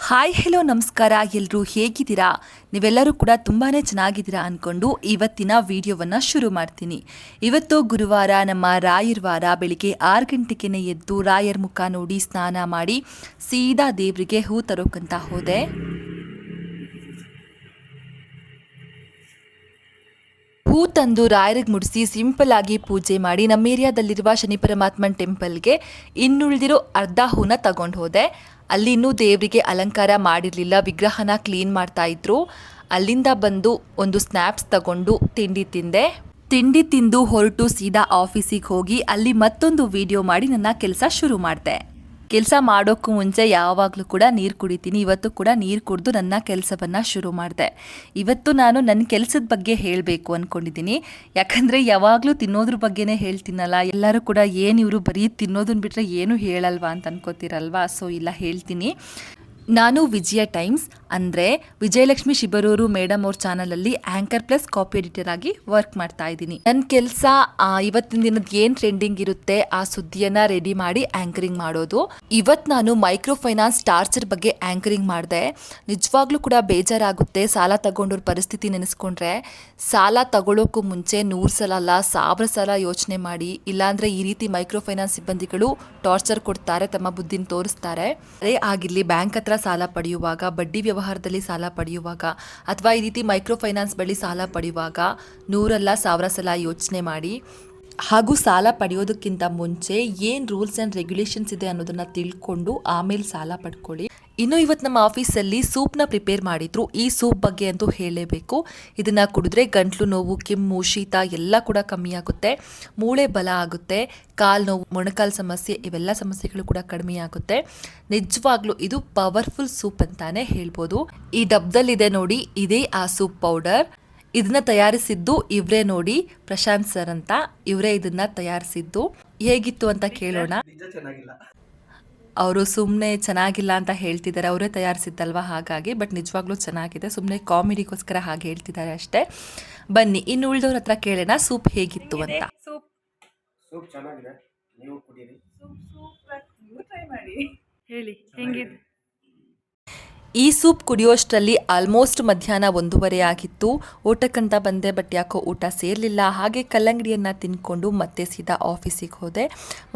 Hi hello ನಮಸ್ಕಾರ, ಎಲ್ಲರೂ ಹೇಗಿದ್ದೀರಾ? ನೀವೆಲ್ಲರೂ ಕೂಡ ತುಂಬಾ ಚೆನ್ನಾಗಿದ್ದೀರಾ ಅಂದ್ಕೊಂಡು ಇವತ್ತಿನ ವಿಡಿಯೋವನ್ನು ಶುರು ಮಾಡ್ತೀನಿ. ಇವತ್ತು ಗುರುವಾರ, ನಮ್ಮ ರಾಯರ್ ವಾರ. ಬೆಳಿಗ್ಗೆ 6 ಗಂಟೆಗೆ ಎದ್ದು ರಾಯರ್ ಮುಖ ನೋಡಿ ಸ್ನಾನ ಮಾಡಿ ಸೀದಾ ದೇವರಿಗೆ ಹೂ ತರೋಕ್ಕಂತ ಹೋದೆ. ಹೂ ತಂದು ರಾಯರಿಗೆ ಮುಡಿಸಿ ಸಿಂಪಲ್ ಆಗಿ ಪೂಜೆ ಮಾಡಿ ನಮ್ಮ ಏರಿಯಾದಲ್ಲಿರುವ ಶನಿ ಪರಮಾತ್ಮನ್ ಟೆಂಪಲ್ಗೆ ಇನ್ನುಳಿದಿರೋ ಅರ್ಧ ಹೂನ ತಗೊಂಡು ಹೋದೆ. ಅಲ್ಲಿ ಇನ್ನೂ ದೇವರಿಗೆ ಅಲಂಕಾರ ಮಾಡಿರಲಿಲ್ಲ, ವಿಗ್ರಹನ ಕ್ಲೀನ್ ಮಾಡ್ತಾ ಇದ್ರು. ಅಲ್ಲಿಂದ ಬಂದು ಒಂದು ಸ್ನ್ಯಾಪ್ಸ್ ತಗೊಂಡು ತಿಂಡಿ ತಿಂದು ಹೊರಟು ಸೀದಾ ಆಫೀಸಿಗೆ ಹೋಗಿ ಅಲ್ಲಿ ಮತ್ತೊಂದು ವಿಡಿಯೋ ಮಾಡಿ ನನ್ನ ಕೆಲಸ ಶುರು ಮಾಡಿದೆ. ಕೆಲಸ ಮಾಡೋಕ್ಕೂ ಮುಂಚೆ ಯಾವಾಗಲೂ ಕೂಡ ನೀರು ಕುಡಿತೀನಿ. ಇವತ್ತು ಕೂಡ ನೀರು ಕುಡಿದು ನನ್ನ ಕೆಲಸವನ್ನು ಶುರು ಮಾಡಿದೆ. ಇವತ್ತು ನಾನು ನನ್ನ ಕೆಲಸದ ಬಗ್ಗೆ ಹೇಳಬೇಕು ಅಂದ್ಕೊಂಡಿದ್ದೀನಿ. ಯಾಕಂದರೆ ಯಾವಾಗಲೂ ತಿನ್ನೋದ್ರ ಬಗ್ಗೆನೇ ಹೇಳ್ತೀನಲ್ಲ, ಎಲ್ಲರೂ ಕೂಡ ಏನು ಇವರು ಬರೀ ತಿನ್ನೋದನ್ನ ಬಿಟ್ಟರೆ ಏನೂ ಹೇಳಲ್ವಾ ಅಂತ ಅನ್ಕೋತೀರಲ್ವಾ. ಸೊ ಇಲ್ಲ, ಹೇಳ್ತೀನಿ. ನಾನು ವಿಜಯ ಟೈಮ್ಸ್ ಅಂದರೆ ವಿಜಯಲಕ್ಷ್ಮಿ ಶಿಬರೂರು ಮೇಡಮ್ ಅವ್ರ ಚಾನಲಲ್ಲಿ ಆ್ಯಂಕರ್ ಪ್ಲಸ್ ಕಾಪಿ ಎಡಿಟರ್ ಆಗಿ ವರ್ಕ್ ಮಾಡ್ತಾ ಇದ್ದೀನಿ. ನನ್ನ ಕೆಲಸ ಇವತ್ತಿನ ದಿನದ ಏನು ಟ್ರೆಂಡಿಂಗ್ ಇರುತ್ತೆ ಆ ಸುದ್ದಿಯನ್ನು ರೆಡಿ ಮಾಡಿ ಆ್ಯಂಕರಿಂಗ್ ಮಾಡೋದು. ಇವತ್ತು ನಾನು ಮೈಕ್ರೋ ಫೈನಾನ್ಸ್ ಟಾರ್ಚರ್ ಬಗ್ಗೆ ಆ್ಯಂಕರಿಂಗ್ ಮಾಡಿದೆ. ನಿಜವಾಗ್ಲೂ ಕೂಡ ಬೇಜಾರಾಗುತ್ತೆ ಸಾಲ ತಗೊಂಡವ್ರ ಪರಿಸ್ಥಿತಿ ನೆನೆಸ್ಕೊಂಡ್ರೆ. ಸಾಲ ತಗೊಳ್ಳೋಕ್ಕೂ ಮುಂಚೆ 100 ಸಲ ಅಲ್ಲ 1000 ಸಲ ಯೋಚನೆ ಮಾಡಿ. ಇಲ್ಲಾಂದರೆ ಈ ರೀತಿ ಮೈಕ್ರೋ ಫೈನಾನ್ಸ್ ಸಿಬ್ಬಂದಿಗಳು ಟಾರ್ಚರ್ ಕೊಡ್ತಾರೆ, ತಮ್ಮ ಬುದ್ಧಿನ ತೋರಿಸ್ತಾರೆ. ಅದೇ ಆಗಿರಲಿ, ಬ್ಯಾಂಕ್ ಹತ್ರ ಸಾಲ ಪಡೆಯುವಾಗ, ಬಡ್ಡಿ ವ್ಯವಹಾರದಲ್ಲಿ ಸಾಲ ಪಡೆಯುವಾಗ, ಅಥವಾ ಈ ರೀತಿ ಮೈಕ್ರೋ ಫೈನಾನ್ಸ್ ಬಳಿ ಸಾಲ ಪಡೆಯುವಾಗ 100 ಅಲ್ಲ 1000 ಸಲ ಯೋಚನೆ ಮಾಡಿ. ಹಾಗೂ ಸಾಲ ಪಡೆಯೋದಕ್ಕಿಂತ ಮುಂಚೆ ಏನು ರೂಲ್ಸ್ ಆ್ಯಂಡ್ ರೆಗ್ಯುಲೇಷನ್ಸ್ ಇದೆ ಅನ್ನೋದನ್ನು ತಿಳ್ಕೊಂಡು ಆಮೇಲೆ ಸಾಲ ಪಡ್ಕೊಳ್ಳಿ. ಇನ್ನು ಇವತ್ತು ನಮ್ಮ ಆಫೀಸಲ್ಲಿ ಸೂಪ್ನ ಪ್ರಿಪೇರ್ ಮಾಡಿದ್ರು. ಈ ಸೂಪ್ ಬಗ್ಗೆ ಅಂತೂ ಹೇಳಲೇಬೇಕು. ಇದನ್ನು ಕುಡಿದ್ರೆ ಗಂಟ್ಲು ನೋವು, ಕೆಮ್ಮು, ಶೀತ ಎಲ್ಲ ಕೂಡ ಕಮ್ಮಿ ಆಗುತ್ತೆ, ಮೂಳೆ ಬಲ ಆಗುತ್ತೆ, ಕಾಲು ನೋವು, ಮೊಣಕಾಲು ಸಮಸ್ಯೆ ಇವೆಲ್ಲ ಸಮಸ್ಯೆಗಳು ಕೂಡ ಕಡಿಮೆ ಆಗುತ್ತೆ. ನಿಜವಾಗ್ಲೂ ಇದು ಪವರ್ಫುಲ್ ಸೂಪ್ ಅಂತಾನೆ ಹೇಳ್ಬೋದು. ಈ ಡಬ್ಬದಲ್ಲಿದೆ ನೋಡಿ, ಇದೇ ಆ ಸೂಪ್ ಪೌಡರ್. ಇದನ್ನ ತಯಾರಿಸಿದ್ದು ಇವರೇ ನೋಡಿ, ಪ್ರಶಾಂತ್ ಸರ್ ಅಂತ. ಇವರೇ ಇದನ್ನ ತಯಾರಿಸಿದ್ದು. ಹೇಗಿತ್ತು ಅಂತ ಕೇಳೋಣ. ಅವರು ಸುಮ್ಮನೆ ಚೆನ್ನಾಗಿಲ್ಲ ಅಂತ ಹೇಳ್ತಿದ್ದಾರೆ, ಅವರೇ ತಯಾರಿಸಿದ್ದಲ್ವ ಹಾಗಾಗಿ. ಬಟ್ ನಿಜವಾಗ್ಲೂ ಚೆನ್ನಾಗಿದೆ, ಸುಮ್ಮನೆ ಕಾಮಿಡಿಗೋಸ್ಕರ ಹಾಗೆ ಹೇಳ್ತಿದ್ದಾರೆ ಅಷ್ಟೇ. ಬನ್ನಿ ಇನ್ನು ಉಳಿದವ್ರ ಹತ್ರ ಕೇಳೋಣ ಸೂಪ್ ಹೇಗಿತ್ತು ಅಂತ. ಸೂಪ್ ಚೆನ್ನಾಗಿದೆ, ನೀವು ಕುಡೀರಿ. ನೀವು ಟ್ರೈ ಮಾಡಿ ಹೇಳಿ ಹೆಂಗಿದೆ. ಈ ಸೂಪ್ ಕುಡಿಯೋಷ್ಟರಲ್ಲಿ ಆಲ್ಮೋಸ್ಟ್ ಮಧ್ಯಾಹ್ನ 1:30 ಆಗಿತ್ತು. ಊಟಕ್ಕಂತ ಬಂದೆ, ಬಟ್ ಯಾಕೋ ಊಟ ಸೇರಲಿಲ್ಲ. ಹಾಗೆ ಕಲ್ಲಂಗಡಿಯನ್ನು ತಿನ್ಕೊಂಡು ಮತ್ತೆ ಸೀದಾ ಆಫೀಸಿಗೆ ಹೋದೆ.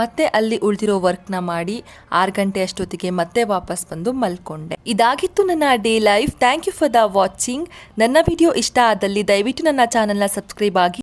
ಮತ್ತೆ ಅಲ್ಲಿ ಉಳಿದಿರೋ ವರ್ಕ್ನ ಮಾಡಿ 6 ಗಂಟೆ ಅಷ್ಟೊತ್ತಿಗೆ ಮತ್ತೆ ವಾಪಸ್ ಬಂದು ಮಲ್ಕೊಂಡೆ. ಇದಾಗಿತ್ತು ನನ್ನ day life. Thank you for the watching. ನನ್ನ ವಿಡಿಯೋ ಇಷ್ಟ ಆದಲ್ಲಿ ದಯವಿಟ್ಟು ನನ್ನ ಚಾನಲ್ನ ಸಬ್ಸ್ಕ್ರೈಬ್ ಆಗಿ.